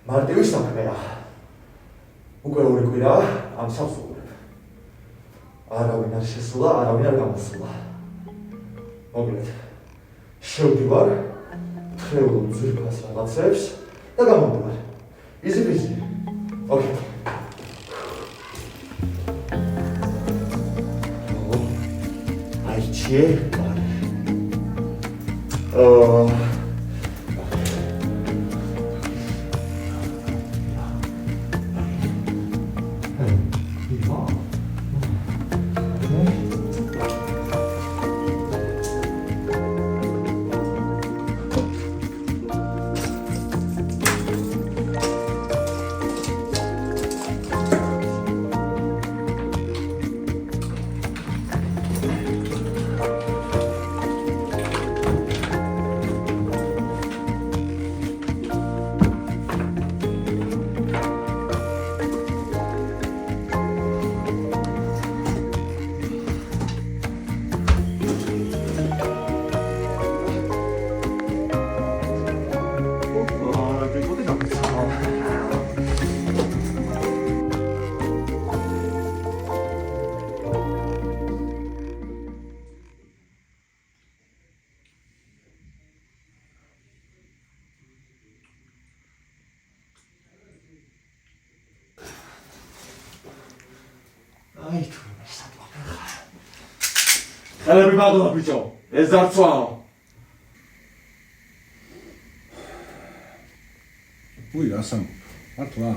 მარტივი საქმეა. უკვე 2 კვირაა ამ სახლს უყურებ. არავინ არ შესულა, არავინ არ გამოსულა. მოკლედ, შევდივარ, თხეულობ ძვირფას რაღაცებს და გამომდივარ. Easy. Okay. Aici. Ai, tu mi stai facendo. Allora mi vado da piccio, esatto. Ui, Asam, atva.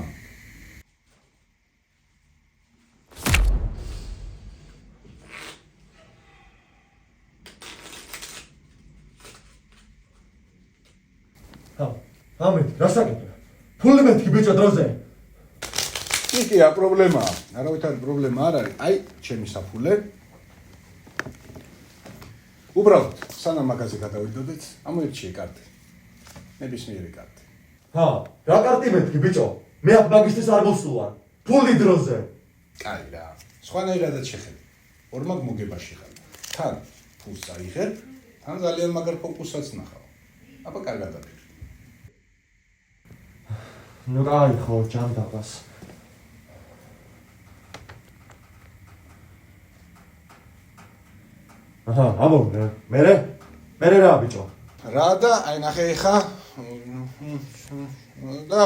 Amit, rasakipra. Puli methki bicho droze. Ikea პრობლემა. არავითარი პრობლემა არ არის. აი, ჩემი საფულე. უბრალოდ, სანამ მაგაზე გადავიდოდეთ, ამოერჩიე კარტი. ნებისმიერი კარტი. რა კარტი მეთქი ბიჭო? მე აქ მაგისტრის არ მოსულვარ. ფული დროზე. კაი რა. სხვანაირადაც შეხედე. ორმაგ მოგებაში ხარ. თან ფულს აიღებ, თან ძალიან მაგარ ფოკუსაც ნახავ. აბა კარგად არის. ნუ კაი ხო, ჯანდაბას. ამოვნე, მერე რა ბიჭო? რა და აი ნახე ხა. და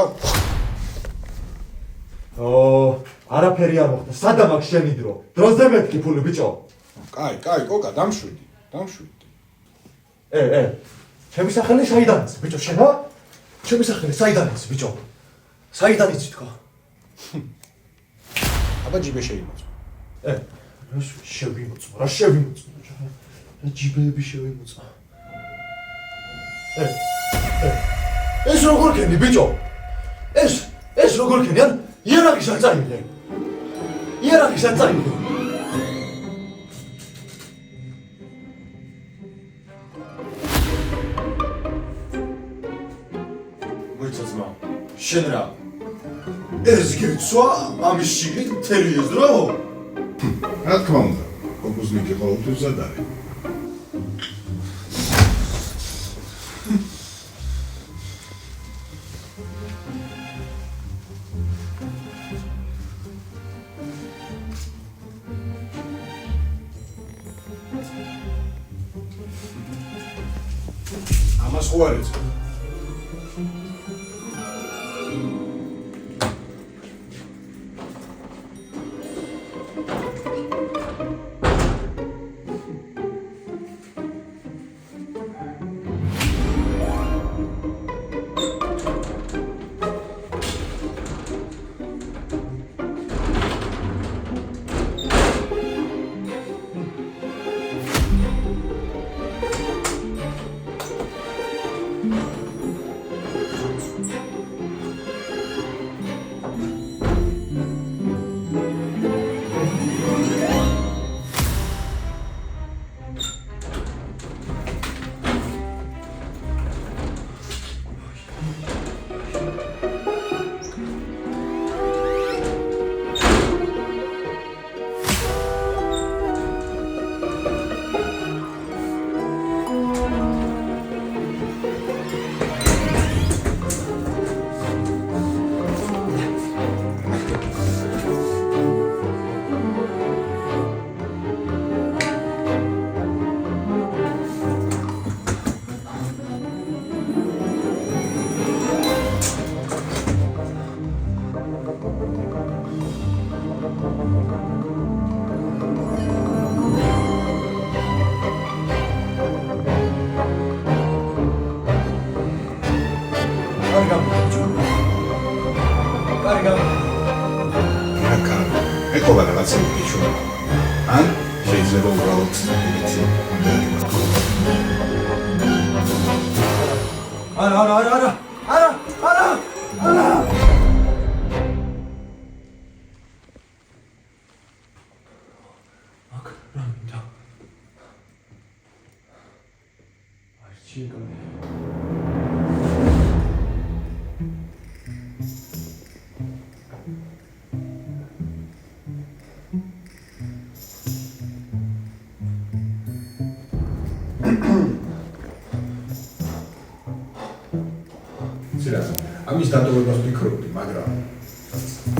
არაფერი არ მოხდა. სადა მაგ შენი დრო? დროზე მეთქი ფული ბიჭო. კაი, კოკა, დამშვიდი. ჩემი სახელი საიდან იცი ბიჭო შენა? ჩემი სახელი საიდან იცი ბიჭო? საიდან იცი თქო? აბა ჯიბე შეიმოწმო. რა შევიმოწმო? რა ჯიბეები შევიმოწმო? ეს როგორ ქენი ბიჭო? ეს როგორ ქენი? ან იერარქის არ წაიღე. იერარქის არ წაიღე. მოიცაძმა. შენ რა? ეს გეცვა ამის შიგნით მთელი ეს დრო? რა თქმა უნდა, ფოკუსნიკი ყოველთვის ზად არის. ამას ხო არ იცი? ეთქობა რაღაცები გიჩვენება. ან შეიძლება უბრალოდ იცი. არა. აქ რა მინდა? არჩიეკა. ამის დატოვებას ვფიქრობდი, მაგრამ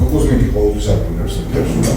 მოგოზმენი ყოველთვის არგუნებს ფერსულა.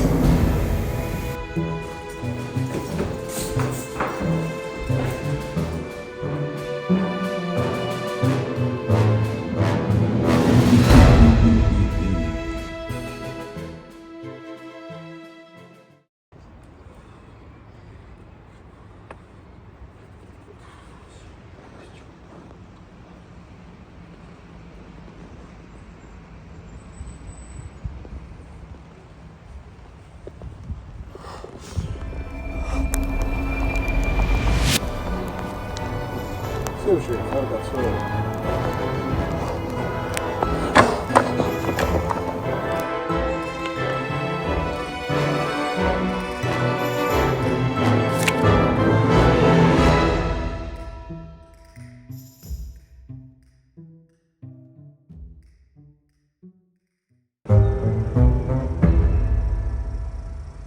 Слушай, Аркадий.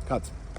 Кац.